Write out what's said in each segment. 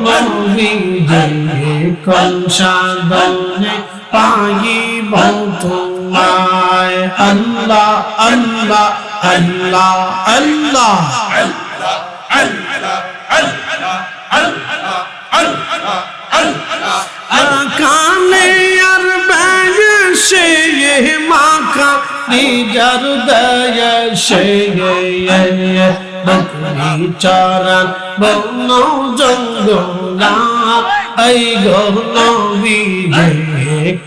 নবীজি কোন সাধনে পাইব তোমায় আল্লাহ আল্লাহ আল্লাহ আল্লাহ কানে আর বেশে মাখা নিজার দেশে বকরি চরান বন জঙ্গলা এই গো নবীজি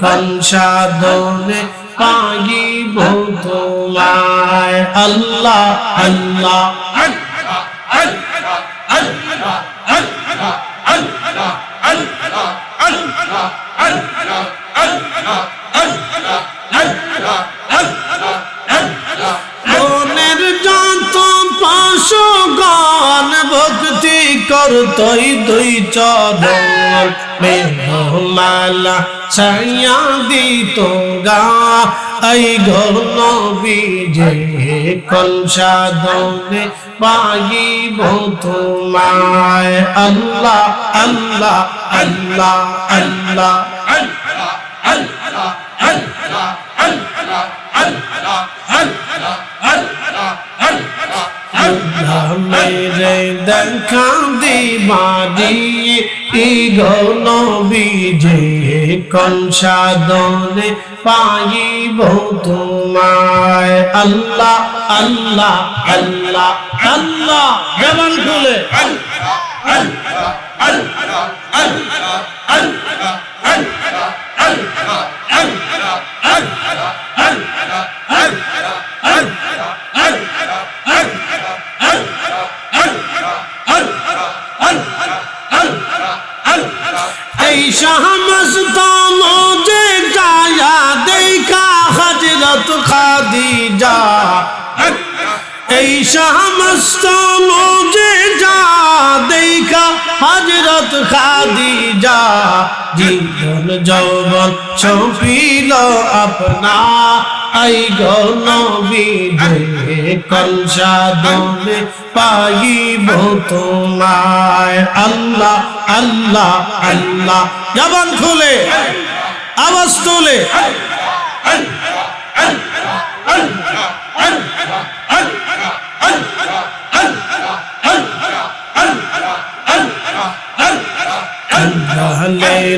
কোন সাধনে পাইব তোমায় আল্লাহ আল্লাহ মনের যত পশুগণ ভক্তি করতই দুই চরণ মেঘমালা ছায়া দিত গা এই গো নবীজি কোন সাধনে পাইব তোমায় আল্লাহ আল্লাহ আল্লাহ আল্লাহ মেরে দেখা দিবারি গো নবীজি কোন সাধনে পাইব তোমায় আল্লাহ আল্লাহ আল্লাহ আল্লাহ জবান খুলে এই শাহমস্ত মোজে গায়া দেখা হযরত খাদিজা এই শাহমস্ত মোজে যা দেখা হযরত খাদিজা জীবন যৌবন ছপিল আপনা এই গো নবীজি কোন সাধনে পাইব তোমায় আল্লাহ আল্লাহ আল্লাহ জবান খুলে আওয়াজ তোলে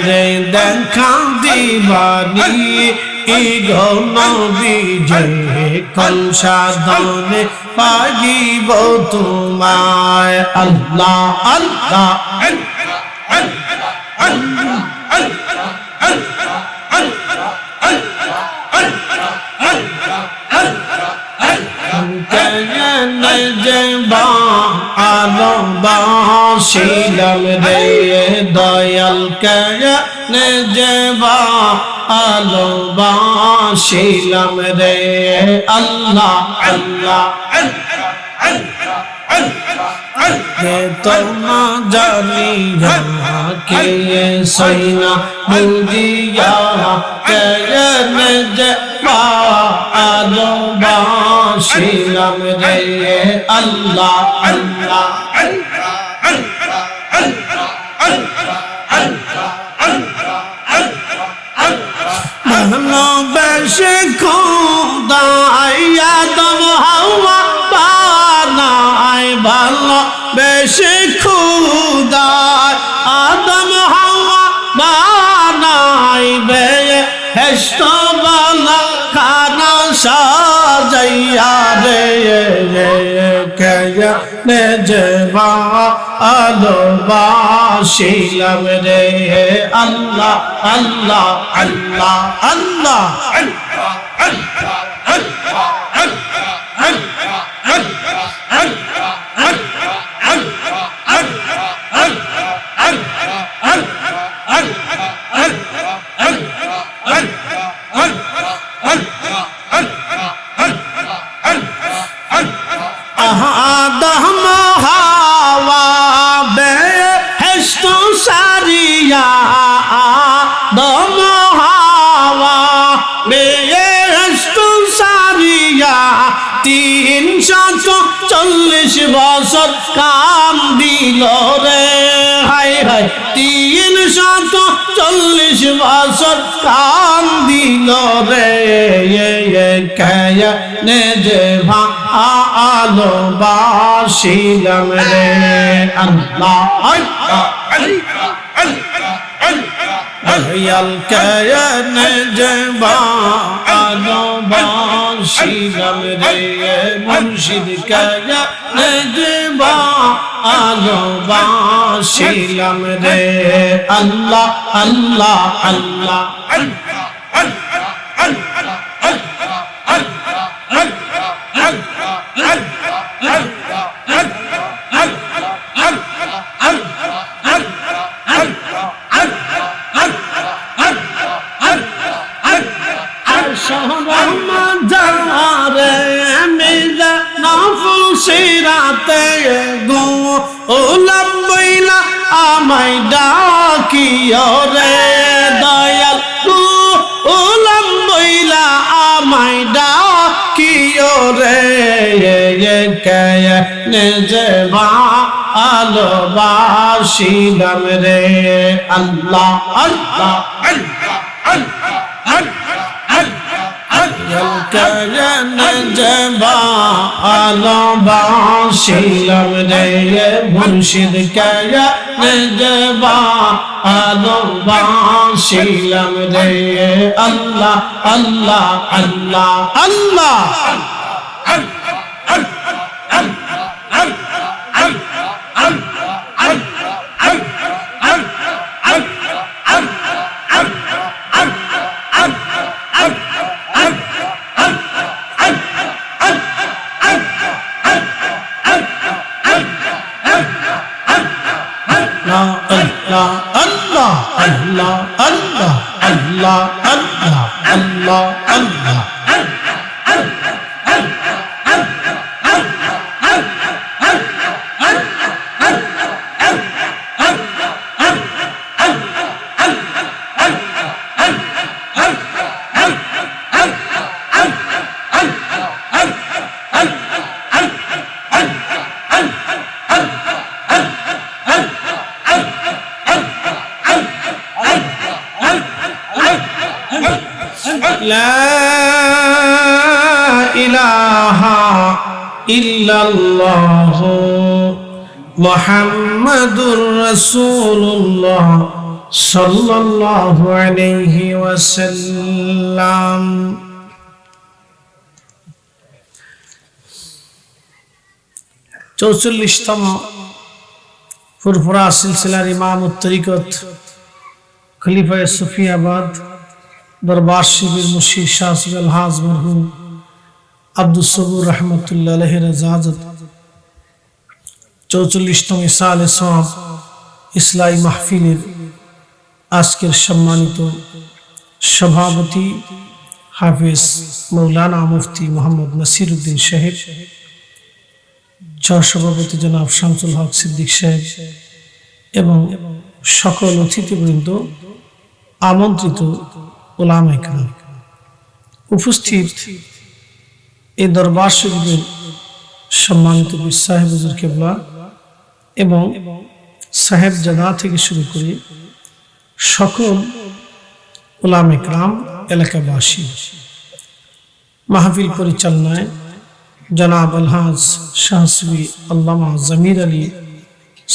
রে দেখা দিবানি গো নবীজি কোন সাধনে পাইব তোমায় আল্লাহ আল্লাহ আলো বাসিলাম রে দয়াল কেনে যেবা আলো বাসিলাম রে আল্লাহ আল্লাহ তো না জানি কে সৈনা বুঝিয়া কেনে যেবা আলো বাসিলাম রে আল্লাহ আল্লাহ ভালোবেসে খোদাই আদম হাওয়া বানায় ভালোবেসে খোদাই আদম হাওয়া বানায় বেহেশত বালা খানা সাজাইয়া রে কেনে যেবা আলো বাসিলাম রে আল্লাহ আল্লাহ আল্লাহ আল্লাহ আদম হাওয়া বেহেশত সারিয়া আদম হাওয়া বেহেশত সারিয়া 340 বছর কাম দিল রে 340 বছর কান দিল রে কেনে যে ভালোবাসিলাম রে আল্লাহ দয়াল কেনে যে ভালোবাসিলাম রে মুর্শিদ কেনে যে ভালোবাসিলাম রে আল্লাহ আল্লাহ আল্লাহ গোলাম বইলা আমায় ডাকিও রে দয়াল গোলাম বইলা আমায় ডাকিও রে কেনে যে ভালোবাসিলাম রে আল্লাহ আল্লাহ কেনে যে ভালোবাসিলাম রে মুর্শিদ কেনে যে ভালোবাসিলাম রে আল্লাহ আল্লাহ আল্লাহ আল্লাহ Allah Allah Allah Allah Allah Allah Allah لا إله إلا الله محمد رسول الله صلى الله عليه وسلم চৌচল্লিশতম ফুরফুরা সিলসিলার ইমামুত তরিকত খলিফায়ে সুফিয়াবাদ দরবার শিবির মুর্শিদ শাহ সুজাল হাজ মরহুম আব্দুস সবুর রহমতুল্লাহ আলাইহির ইজাজত 44তম ইসালে সওয়াব ইসলাহি মাহফিলের আজকের সম্মানিত সভাপতি হাফেজ মাওলানা মুফতি মোহাম্মদ নাসিরউদ্দিন সাহেব, সভাপতি জনাব শামসুল হক সিদ্দিক সাহেব এবং সকল অতিথিবৃন্দ, আমন্ত্রিত উলামায়ে কেরাম, উপস্থিত এই দরবার শরীফের সম্মানিত পীর সাহেব হুজুর কেবলা এবং সাহেবজাদা থেকে শুরু করে সকল উলামায়ে কেরাম, এলাকাবাসী, মাহফিল পরিচালনায় জনাব আলহাজ শাহসুবি আল্লামা জামির আলী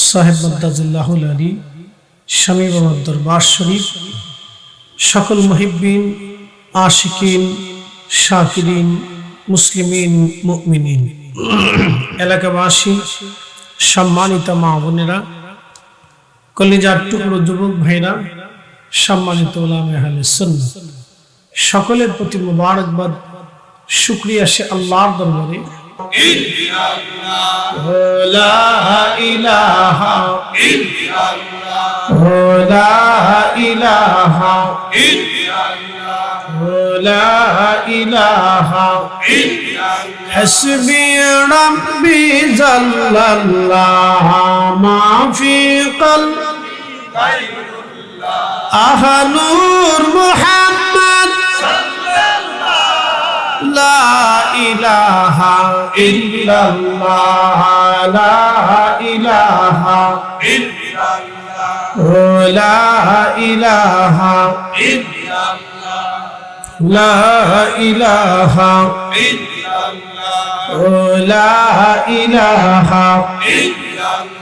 সাহেব মদ্দাজিল্লাহুল আলী শামী বাবার দরবার শরীফ, সকল মুহিব্বিন, আশিকিন, শাকিরিন, মুসলিমিন, মুমিনিন, এলাকাবাসী, সম্মানিত মা বোনেরা, কলিজার টুকরো যুবক ভাইরা, সম্মানিত উলামায়ে আহলে সুন্নাহ, সকলের প্রতি মুবারকবাদ, শুকরিয়া সে আল্লাহর দরবারে। লা ইলাহা ইল্লাল্লাহ, লা ইলাহা ইল্লাল্লাহ, লা ইলাহা ইল্লাল্লাহ, হাসবি রাব্বি জাল্লাল্লাহ, মা ফি কলবি গায়রুল্লাহ, আহলুর মুহাম্মদ সাল্লাল্লাহু লা ইলাহা ইল্লাল্লাহ লা ইলাহা ইল্লাল্লাহ লা ইলাহা ইল্লাল্লাহ লা ইলাহা ইল্লাল্লাহ লা ইলাহা ইল্লাল্লাহ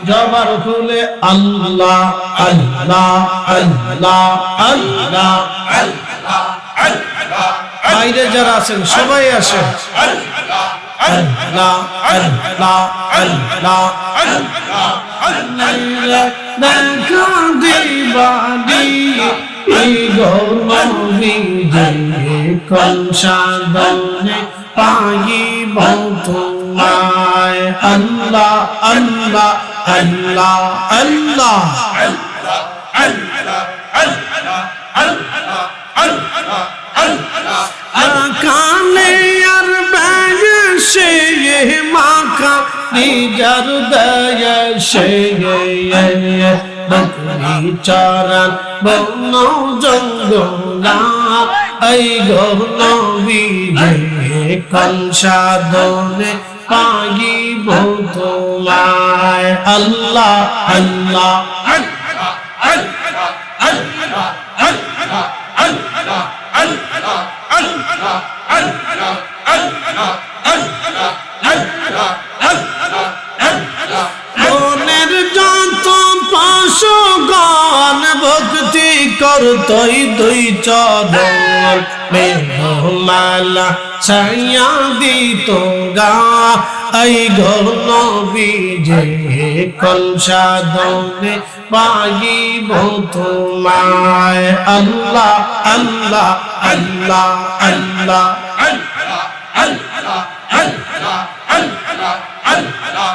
জবার খুলে আল্লাহ আল্লাহ আল্লাহ আল্লাহ আল্লাহ আল্লাহ বাইরে যারা আছেন সবাই আসেন আল্লাহ আল্লাহ আল্লাহ আল্লাহ আল্লাহ আল্লাহ দেখা দিবানি এই গৌরবী যে কলসাদনে পাইব তোমায় আল্লাহ আল্লাহ আল্লাহ আল্লাহ আল্লাহ আল্লাহ আল্লাহ আল্লাহ আল্লাহ আল্লাহ আকালে আর বাগশে মাকা নিজার দয়া সে বকরি চরান বন জঙ্গলা এই গৌরবী যে কলসাদনে পাইব তোমায় আল্লাহ আল্লাহ আল্লাহ আল্লাহ আল্লাহ আল্লাহ আল্লাহ আল্লাহ আল্লাহ আল্লাহ আল্লাহ আল্লাহ আল্লাহ আল্লাহ আল্লাহ মনের যত পাশগান ভক্তি করতই দুই চরণ মেঘমালা ছায়া দিত গা এই গৌরবী যে কলসাদনে পাইব তোমায় আল্লাহ আল্লাহ আল্লাহ আল্লাহ আল্লাহ আল্লাহ আল্লাহ আল্লাহ আল্লাহ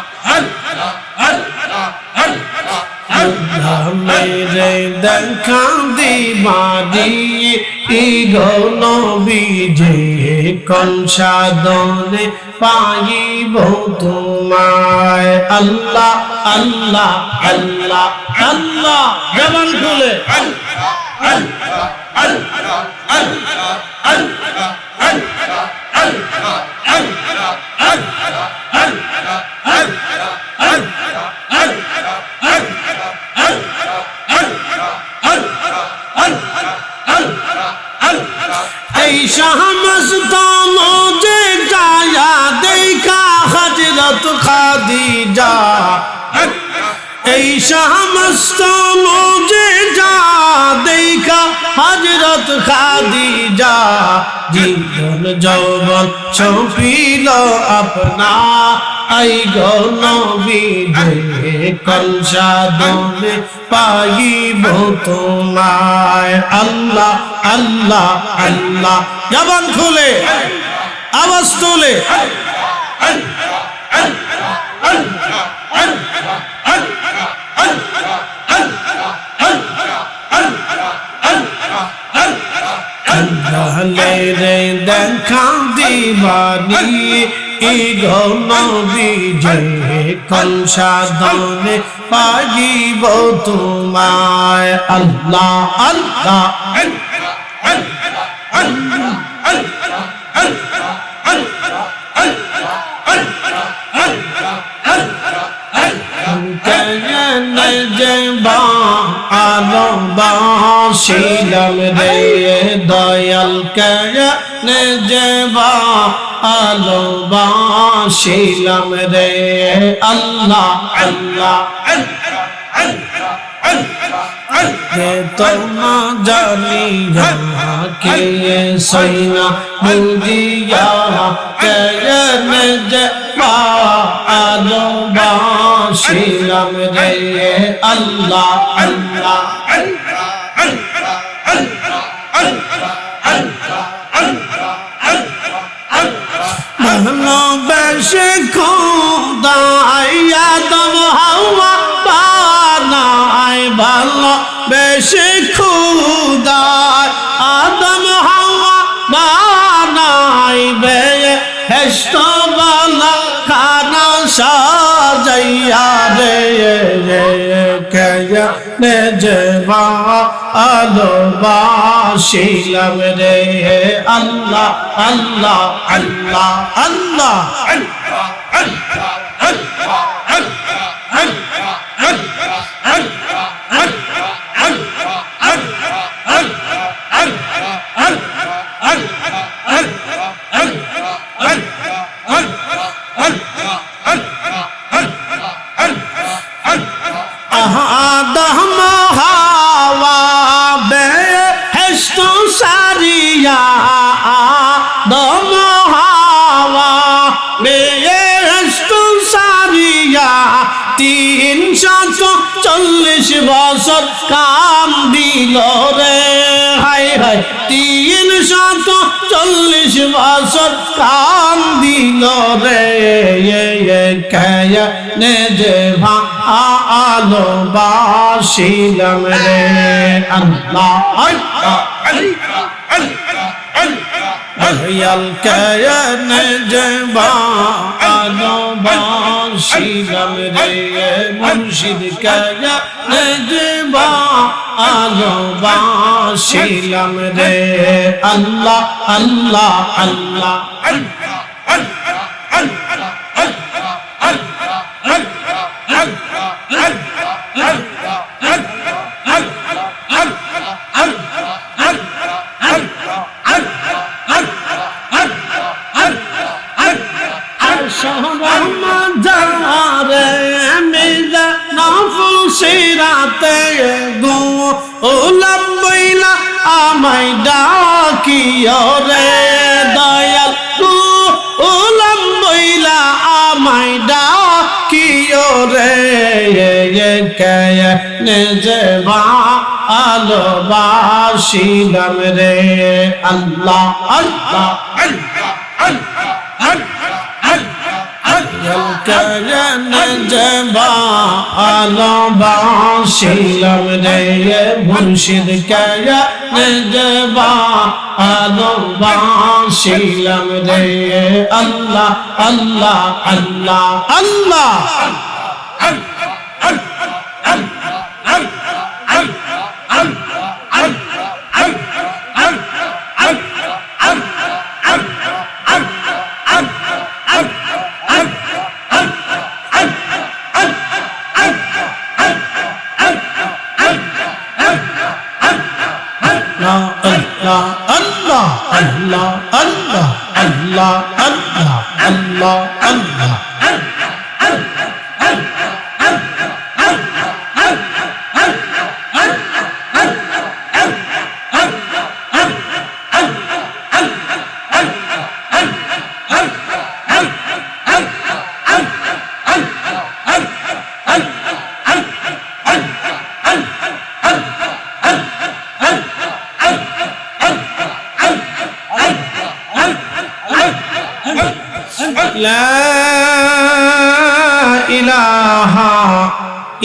আল্লাহ আল্লাহ আল্লাহ আল্লাহ মেরে দেখা দিবানি এই গৌরবী যে কলসাদনে পাইব তোমায় আল্লাহ আল্লাহ আল্লাহ আল্লাহ জবান খুলে আল্লাহ আল্লাহ আল্লাহ আল্লাহ আল্লাহ আল্লাহ আল্লাহ আল্লাহ আল্লাহ আল্লাহ আল্লাহ আল্লাহ আল্লাহ এই শাহমস্তান যে গায়া দেখা হযরত খাদিজা এই শাহমস্তান যে যা দেখা হযরত খাদিজা জীবন যৌবন সঁপিল আপনা এই গৌরবী যে কলসাদনে পাইব তোমায় আল্লাহ আল্লাহ আল্লাহ জবান খুলে আওয়াজ তোলে রে দেখা দিবানি এই গৌরবী যে কলসাদনে পাইব তোমায় আল্লাহ আল্লাহ আলো বাসিলাম রে দয়াল কেনে যেবা আলো বাসিলাম রে আল্লাহ আল্লাহ তোমরা জানিয়া কে সৈনা বুঝিয়া কেনে যেবা আলো বাসিলাম রে আল্লাহ আল্লাহ ভালোবেসে খোদাই আদম হাওয়া বানায় ভালোবেসে খোদাই আদম হাওয়া বানায় বেহেশত বালা খানা সাজায় হারাইয়া রে কেনে যে ভালোবাসিলাম রে আল্লাহ আল্লাহ আল্লাহ আল্লাহ বছর কাম দিল রে হায় হায় 340 বছর কাম দিল রে কেনে যে ভালোবাসিলাম রে আল্লাহ কেনে যে ভালোবাসিলাম রে মুর্শিদ কেনে যে ভালোবাসিলাম রে আল্লাহ আল্লাহ আল্লাহ সিরাতে গোলাম বইলা আমায় ডাকিও রে দয়াল গোলাম বইলা আমায় ডাকিও রে কেনে যে ভালোবাসিলাম রে আল্লাহ আল্লাহ কেনে যে ভালোবাসিলাম রে মুর্শিদ কেনে যে ভালোবাসিলাম রে আল্লাহ আল্লাহ আল্লাহ আল্লাহ Allah Allah Allah Allah Allah Allah Allah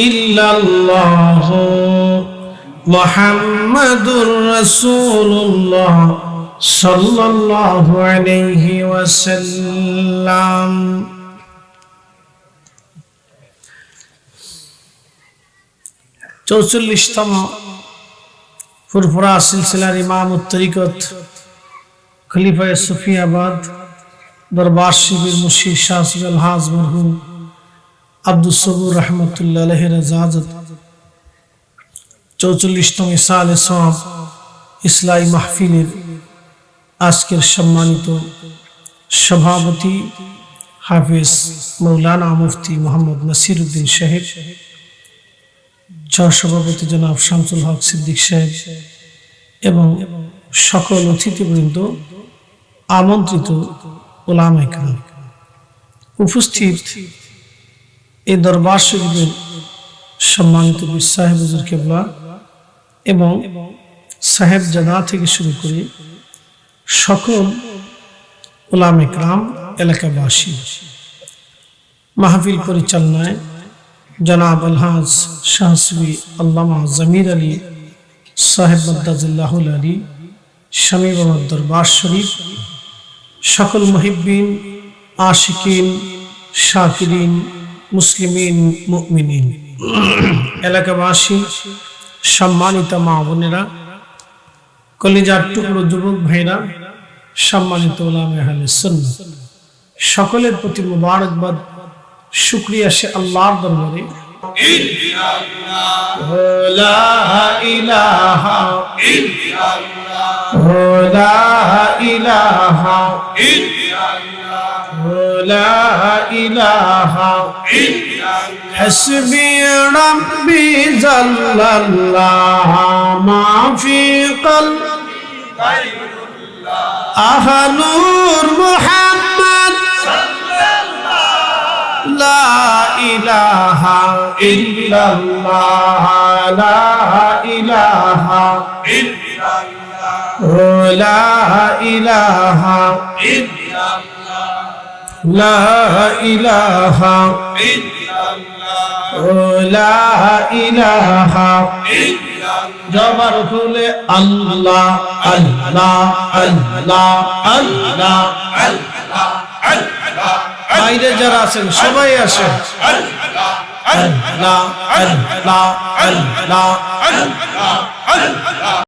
ইল্লাল্লাহ মুহাম্মাদুর রাসূলুল্লাহ সাল্লাল্লাহু আলাইহি ওয়াসাল্লাম। চৌচল্লিশতম ফুরফুরা সিলসিলার ইমামুত তরিকত খলিফায়ে সুফিয়াবাদ দরবার শিবির মুর্শিদ শাহ সুজাল হাজ মরহুম আব্দুস সবুর রহমতুল্লাহ আলাইহির ইজাজত 44তম ইসালে সওয়াব ইসলাহি মাহফিলের আজকের সম্মানিত সভাপতি হাফেজ মৌলানা মুফতি মোহাম্মদ নাসিরউদ্দিন সাহেব, সভাপতি জনাব শামসুল হক সিদ্দিক সাহেব এবং সকল অতিথিবৃন্দ, আমন্ত্রিত উলামায়ে কেরাম, উপস্থিত এই দরবার শরীফের সম্মানিত বীর সাহেব হুজুর কেবলা এবং সাহেবজাদা থেকে শুরু করে সকল উলামায়ে কেরাম, এলাকাবাসী, মাহফিল পরিচালনায় জনাব আলহাজ শাহসুবি আল্লামা জমির আলী সাহেব মদ্দাজিল্লাহুল আলী শামী বাবার দরবার শরীফ, সকল মুহিব্বিন, আশিকিন, শাকিরিন, মুসলিমিন মুমিনিন, এলাকাবাসী, সম্মানিত মা বোনেরা, কলিজার টুকরো যুবক ভাইরা, সম্মানিত উলামায়ে আহলে সুন্নাহ, সকলের প্রতি মুবারকবাদ, শুকরিয়া সে আল্লাহর দরবারে। লা ইলাহা ইল্লাল্লাহ, লা ইলাহা ইল্লাল্লাহ, লা ইলাহা ইল্লাল্লাহ, হাসবি রাব্বি জাল্লাল্লাহ, মা ফি কলবি গায়রুল্লাহ, আহলুর মুহাম্মদ লা ইলাহা ইল্লাল্লাহ, লা ইলাহা ইল্লাল্লাহ, লা ইলাহা ইল্লাল্লাহ, লা ইলাহা ইল্লাল্লাহ, লা ইলাহা ইল্লাল্লাহ। জবার খুলে আল্লাহ আল্লাহ আল্লাহ আল্লাহ আল্লাহ আল্লাহ। বাইরে যারা আছেন সবাই আসেন। আল্লাহ আল্লাহ আল্লাহ আল্লাহ আল্লাহ।